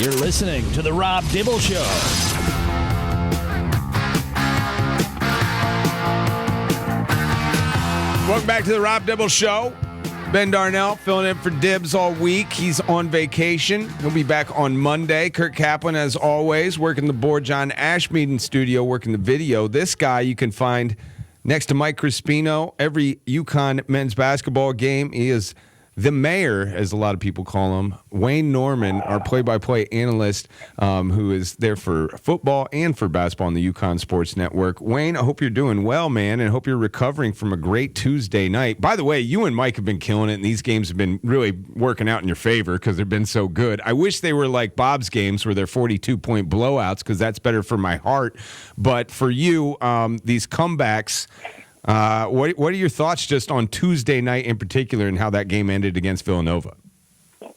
You're listening to The Rob Dibble Show. Welcome back to The Rob Dibble Show. Ben Darnell filling in for Dibs all week. He's on vacation. He'll be back on Monday. Kurt Kaplan, as always, working the board. John Ashmead in studio, working the video. This guy you can find next to Mike Crispino every Uconn men's basketball game. He is the mayor, as a lot of people call him. Wayne Norman, our play-by-play analyst, who is there for football and for basketball on the Uconn Sports Network. Wayne, I hope you're doing well, man, and hope you're recovering from a great Tuesday night. By the way, you and Mike have been killing it, and these games have been really working out in your favor because they've been so good. I wish they were like Bob's games where they're 42-point blowouts because that's better for my heart. But for you, these comebacks, what are your thoughts just on Tuesday night in particular and how that game ended against Villanova?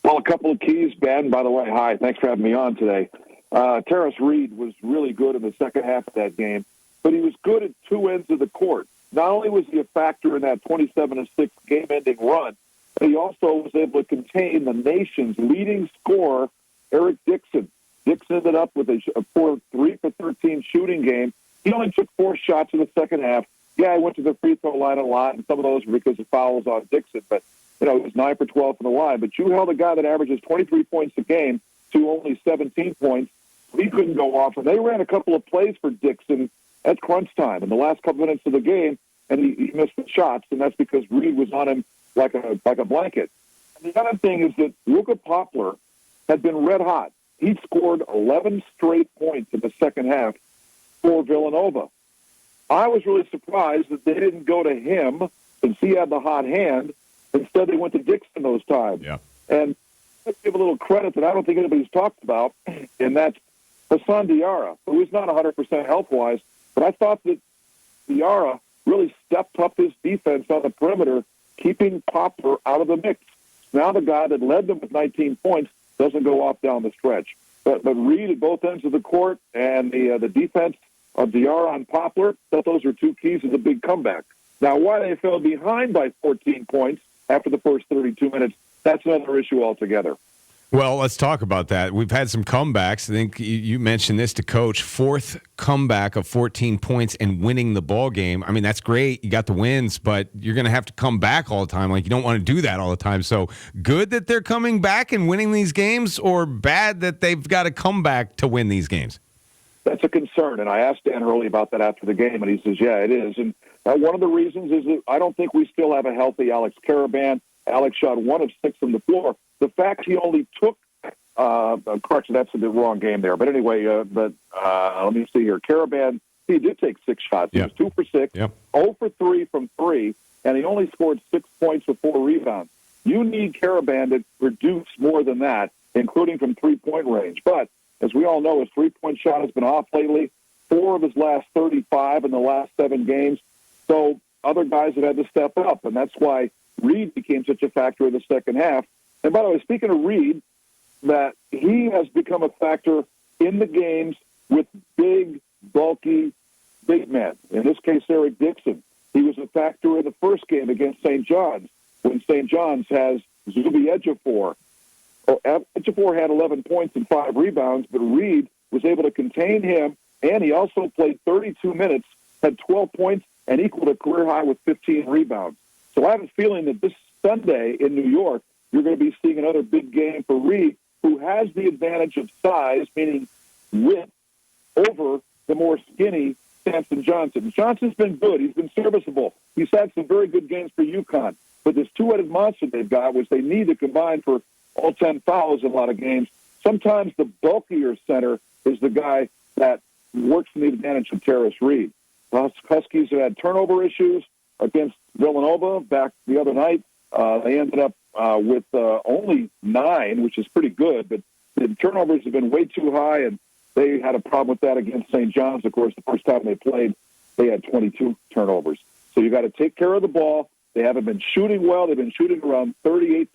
Well, a couple of keys, Ben. By the way, hi. Thanks for having me on today. Terrace Reed was really good in the second half of that game, but he was good at two ends of the court. Not only was he a factor in that 27-6 game-ending run, but he also was able to contain the nation's leading scorer, Eric Dixon. Dixon ended up with a 3-for-13 shooting game. He only took 4 shots in the second half. Yeah, I went to the free throw line a lot, and some of those were because of fouls on Dixon. But, it was 9 for 12 from the line. But you held a guy that averages 23 points a game to only 17 points. He couldn't go off. And they ran a couple of plays for Dixon at crunch time in the last couple minutes of the game, and he missed the shots, and that's because Reed was on him like a blanket. And the other thing is that Luka Poplar had been red hot. He scored 11 straight points in the second half for Villanova. I was really surprised that they didn't go to him since he had the hot hand. Instead, they went to Dixon those times. Yeah. And let's give a little credit that I don't think anybody's talked about, and that's Hassan Diarra, who is not 100% health-wise, but I thought that Diarra really stepped up his defense on the perimeter, keeping Poplar out of the mix. Now the guy that led them with 19 points doesn't go off down the stretch. But Reed at both ends of the court and the defense of Diarra on Poplar, those are two keys of the big comeback. Now, why they fell behind by 14 points after the first 32 minutes, that's another issue altogether. Well, let's talk about that. We've had some comebacks. I think you mentioned this to Coach. 4th comeback of 14 points and winning the ball game. I mean, that's great. You got the wins, but you're going to have to come back all the time. Like, you don't want to do that all the time. So good that they're coming back and winning these games, or bad that they've got to come back to win these games? That's a concern, and I asked Dan Hurley about that after the game, and he says, yeah, it is. And one of the reasons is that I don't think we still have a healthy Alex Caravan. Alex shot 1 of 6 from the floor. The fact he only took correction, that's the wrong game there. But anyway, let me see here. Caravan, he did take 6 shots. He was 2 for 6, 0 for 3 from 3, and he only scored 6 points with 4 rebounds. You need Caravan to produce more than that, including from three-point range. But as we all know, his three-point shot has been off lately. 4 of his last 35 in the last 7 games. So other guys have had to step up, and that's why Reed became such a factor in the second half. And by the way, speaking of Reed, that he has become a factor in the games with big, bulky, big men. In this case, Eric Dixon. He was a factor in the first game against St. John's when St. John's has Zubi Ejiofor. Ejiofor had 11 points and 5 rebounds, but Reed was able to contain him, and he also played 32 minutes, had 12 points, and equaled a career high with 15 rebounds. So I have a feeling that this Sunday in New York, you're going to be seeing another big game for Reed, who has the advantage of size, meaning width, over the more skinny Samson Johnson. Johnson's been good. He's been serviceable. He's had some very good games for UConn. But this two-headed monster they've got, which they need to combine for all 10 fouls in a lot of games, sometimes the bulkier center is the guy that works in the advantage of Terrace Reed. The Huskies have had turnover issues against Villanova back the other night. They ended up with only 9, which is pretty good, but the turnovers have been way too high, and they had a problem with that against St. John's. Of course, the first time they played, they had 22 turnovers. So you got to take care of the ball. They haven't been shooting well. They've been shooting around 38%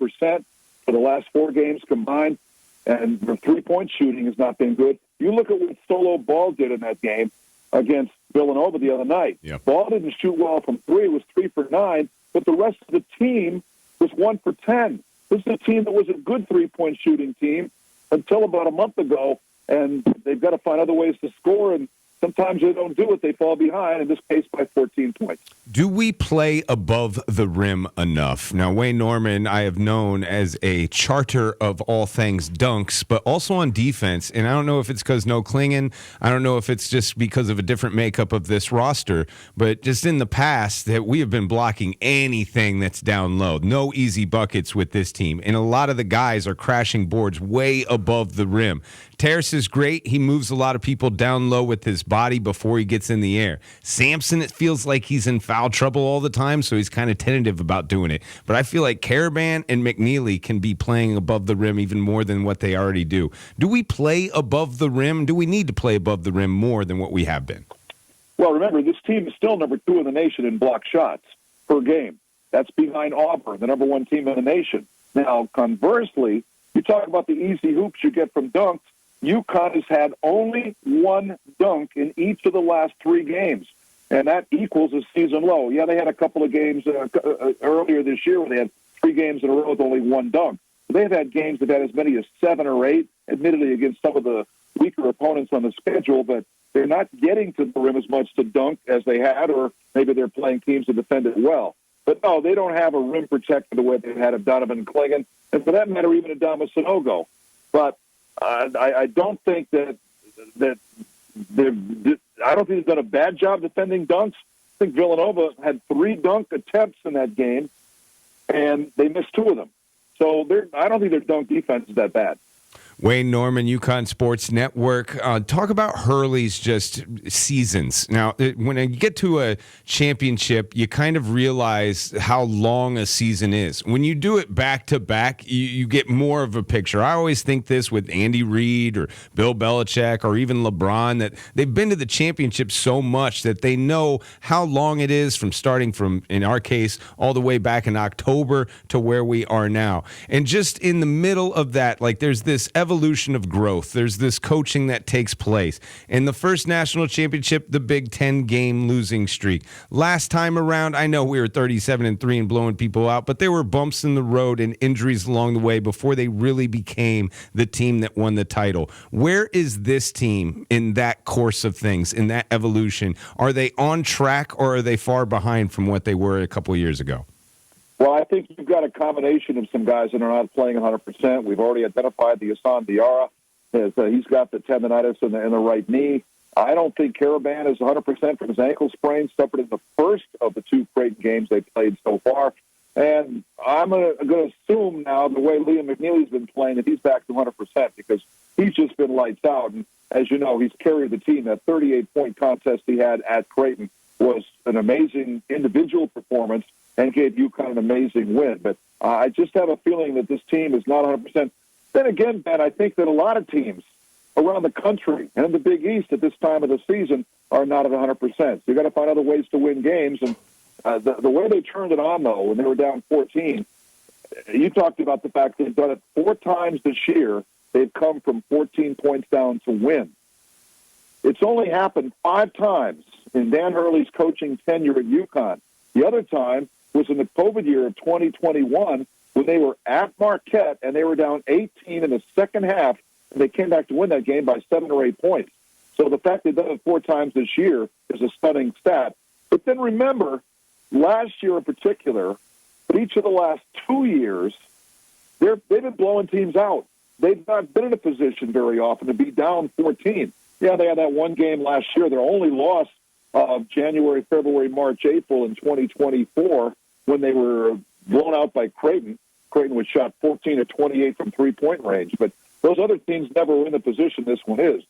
for the last 4 games combined, and their three-point shooting has not been good. You look at what Solo Ball did in that game against Villanova the other night. Yep. Ball didn't shoot well from 3. It was 3 for 9, but the rest of the team was 1 for 10. This is a team that was a good three-point shooting team, until about a month ago, and they've got to find other ways to score, and sometimes they don't do it. They fall behind, in this case by 14 points. Do we play above the rim enough? Now, Wayne Norman, I have known as a charter of all things dunks, but also on defense. And I don't know if it's because no Klingon. I don't know if it's just because of a different makeup of this roster. But just in the past, that we have been blocking anything that's down low. No easy buckets with this team. And a lot of the guys are crashing boards way above the rim. Terrace is great. He moves a lot of people down low with his body before he gets in the air. Sampson, it feels like he's in foul trouble all the time, so he's kind of tentative about doing it. But I feel like Caravan and McNeely can be playing above the rim even more than what they already do. Do we play above the rim? Do we need to play above the rim more than what we have been? Well, remember, this team is still number 2 in the nation in block shots per game. That's behind Auburn, the number 1 team in the nation. Now, conversely, you talk about the easy hoops you get from dunks. Uconn has had only 1 dunk in each of the last 3 games, and that equals a season low. Yeah, they had a couple of games earlier this year where they had 3 games in a row with only 1 dunk. They've had games that had as many as 7 or 8, admittedly against some of the weaker opponents on the schedule, but they're not getting to the rim as much to dunk as they had, or maybe they're playing teams that defend it well. But no, they don't have a rim protector the way they had of Donovan Klingon, and for that matter, even Adama Sanogo. But I don't think that I don't think they've done a bad job defending dunks. I think Villanova had 3 dunk attempts in that game, and they missed 2 of them. So I don't think their dunk defense is that bad. Wayne Norman, Uconn Sports Network. Talk about Hurley's just seasons. Now, when you get to a championship, you kind of realize how long a season is. When you do it back-to-back, you get more of a picture. I always think this with Andy Reid or Bill Belichick or even LeBron, that they've been to the championship so much that they know how long it is from starting from, in our case, all the way back in October to where we are now. And just in the middle of that, like there's this evolution of growth. There's this coaching that takes place. In the first national championship, the Big Ten game losing streak. Last time around, I know we were 37-3 and blowing people out, but there were bumps in the road and injuries along the way before they really became the team that won the title. Where is this team in that course of things, in that evolution? Are they on track or are they far behind from what they were a couple of years ago? Well, I think you've got a combination of some guys that are not playing 100%. We've already identified the Hassan Diarra. He's got the tendonitis in the right knee. I don't think Caravan is 100% from his ankle sprain, suffered in the first of the 2 Creighton games they played so far. And I'm going to assume now, the way Liam McNeely's been playing, that he's back to 100% because he's just been lights out. And as you know, he's carried the team. That 38-point contest he had at Creighton was an amazing individual performance and gave UConn an amazing win. But I just have a feeling that this team is not 100%. Then again, Ben, I think that a lot of teams around the country and in the Big East at this time of the season are not at 100%. So you've got to find other ways to win games. And the way they turned it on, though, when they were down 14, you talked about the fact they've done it 4 times this year. They've come from 14 points down to win. It's only happened 5 times in Dan Hurley's coaching tenure at UConn. The other time was in the COVID year of 2021 when they were at Marquette and they were down 18 in the second half, and they came back to win that game by 7 or 8 points. So the fact they've done it 4 times this year is a stunning stat. But then remember, last year in particular, but each of the last 2 years, they've been blowing teams out. They've not been in a position very often to be down 14. Yeah, they had that one game last year. Their only loss of January, February, March, April in 2024 when they were blown out by Creighton. Creighton was shot 14 of 28 from three-point range. But those other teams never were in the position this one is.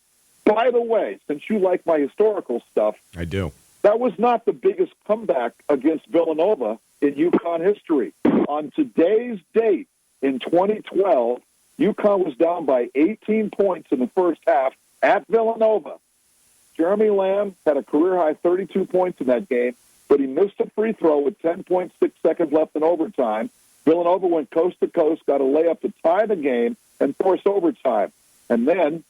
By the way, since you like my historical stuff, I do. That was not the biggest comeback against Villanova in UConn history. On today's date, in 2012, UConn was down by 18 points in the first half at Villanova. Jeremy Lamb had a career-high 32 points in that game, but he missed a free throw with 10.6 seconds left in overtime. Villanova went coast to coast, got a layup to tie the game, and force overtime. And then,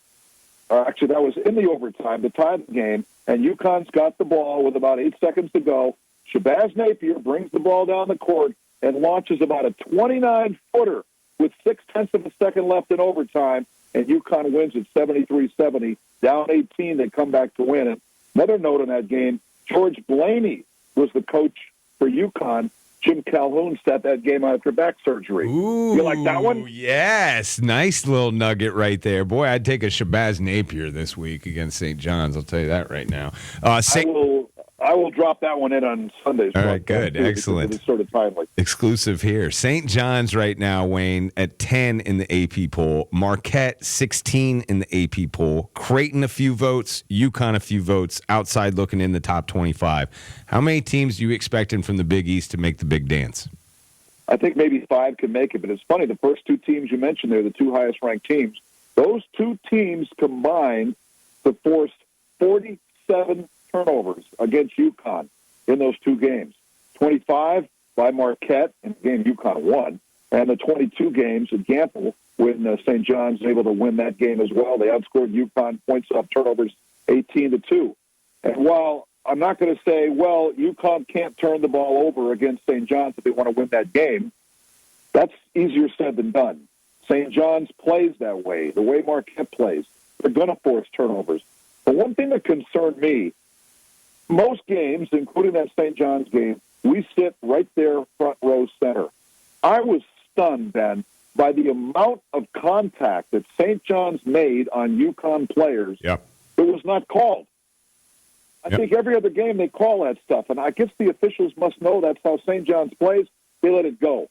actually, that was in the overtime to tie the game, and UConn's got the ball with about 8 seconds to go. Shabazz Napier brings the ball down the court and launches about a 29-footer with 0.6 of a second left in overtime and UConn wins at 73-70, down 18. They come back to win. And another note on that game, George Blaney was the coach for UConn. Jim Calhoun sat that game after back surgery. Ooh, you like that one? Yes. Nice little nugget right there. Boy, I'd take a Shabazz Napier this week against St. John's. I'll tell you that right now. I will drop that one in on Sundays. All right, good. Excellent. It's sort of timely. Exclusive here. St. John's right now, Wayne, at 10 in the AP poll. Marquette, 16 in the AP poll. Creighton, a few votes. UConn, a few votes. Outside looking in the top 25. How many teams do you expecting from the Big East to make the big dance? I think maybe 5 can make it, but it's funny. The first 2 teams you mentioned there, the 2 highest-ranked teams, those 2 teams combined to force 47 turnovers against UConn in those 2 games. 25 by Marquette, in the game UConn won, and the 22 games at Gamble when St. John's was able to win that game as well. They outscored UConn points off turnovers 18-2. And while I'm not going to say, well, UConn can't turn the ball over against St. John's if they want to win that game, that's easier said than done. St. John's plays that way, the way Marquette plays. They're going to force turnovers. But one thing that concerned me, most games, including that St. John's game, we sit right there front row center. I was stunned, Ben, by the amount of contact that St. John's made on UConn players that was not called. I think every other game they call that stuff, and I guess the officials must know that's how St. John's plays. They let it go.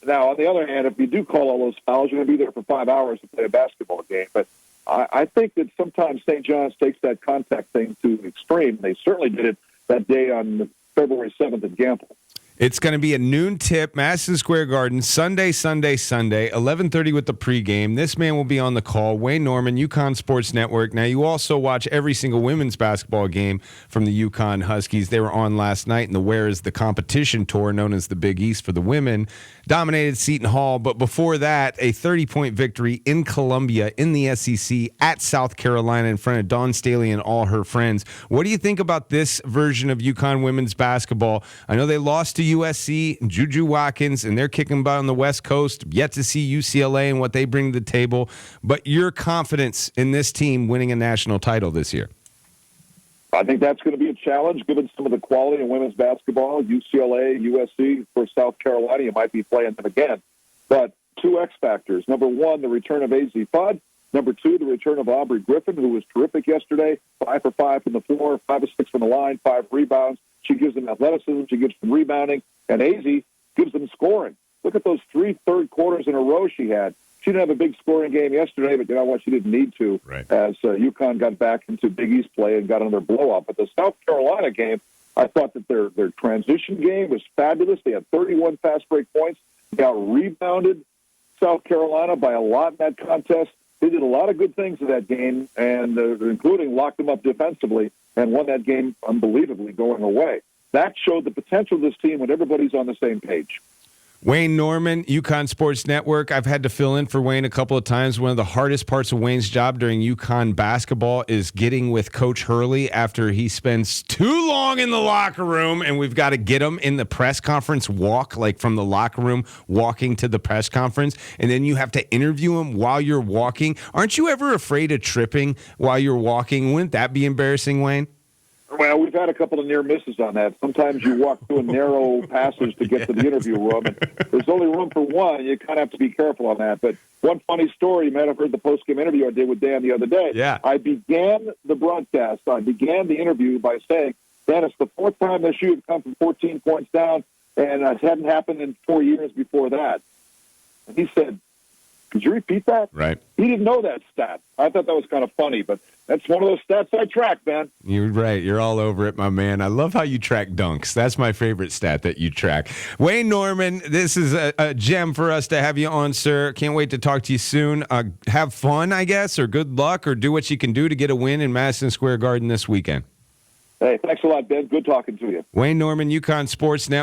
Now, on the other hand, if you do call all those fouls, you're going to be there for 5 hours to play a basketball game. But I think that sometimes St. John's takes that contact thing to the extreme. They certainly did it that day on February 7th at Gamble. It's going to be a noon tip, Madison Square Garden, Sunday, 11:30 with the pregame. This man will be on the call, Wayne Norman, Uconn Sports Network. Now, you also watch every single women's basketball game from the Uconn Huskies. They were on last night in the Where is the Competition Tour, known as the Big East for the women. Dominated Seton Hall, but before that, a 30-point victory in Columbia in the SEC at South Carolina in front of Dawn Staley and all her friends. What do you think about this version of Uconn women's basketball? I know they lost to USC, Juju Watkins, and they're kicking about on the West Coast. Yet to see UCLA and what they bring to the table. But your confidence in this team winning a national title this year? I think that's going to be a challenge, given some of the quality in women's basketball. UCLA, USC, for South Carolina, you might be playing them again. But 2 X factors. Number 1, the return of A.Z. Fudd. Number 2, the return of Aubrey Griffin, who was terrific yesterday. 5 for 5 from the floor, 5 of 6 from the line, 5 rebounds. She gives them athleticism. She gives them rebounding. And A.Z. gives them scoring. Look at those 3 third quarters in a row she had. She didn't have a big scoring game yesterday, but you know what? She didn't need to as UConn got back into Big East play and got another blow-up. But the South Carolina game, I thought that their transition game was fabulous. They had 31 fast break points. They out-rebounded South Carolina by a lot in that contest. They did a lot of good things in that game, and including locked them up defensively and won that game unbelievably going away. That showed the potential of this team when everybody's on the same page. Wayne Norman, Uconn Sports Network. I've had to fill in for Wayne a couple of times. One of the hardest parts of Wayne's job during Uconn basketball is getting with Coach Hurley after he spends too long in the locker room, and we've got to get him in the press conference walk, like from the locker room walking to the press conference, and then you have to interview him while you're walking. Aren't you ever afraid of tripping while you're walking? Wouldn't that be embarrassing, Wayne? Well, we've had a couple of near misses on that. Sometimes you walk through a narrow passage to get to the interview room, and there's only room for one. You kind of have to be careful on that. But one funny story, you might have heard the post-game interview I did with Dan the other day. Yeah. I began the broadcast, I began the interview by saying, Dan, it's the 4th time this year you've come from 14 points down, and it hadn't happened in 4 years before that. And he said, could you repeat that? Right. He didn't know that stat. I thought that was kind of funny, but that's one of those stats I track, man. You're right. You're all over it, my man. I love how you track dunks. That's my favorite stat that you track. Wayne Norman, this is a gem for us to have you on, sir. Can't wait to talk to you soon. Have fun, I guess, or good luck, or do what you can do to get a win in Madison Square Garden this weekend. Hey, thanks a lot, Ben. Good talking to you. Wayne Norman, Uconn Sports Network.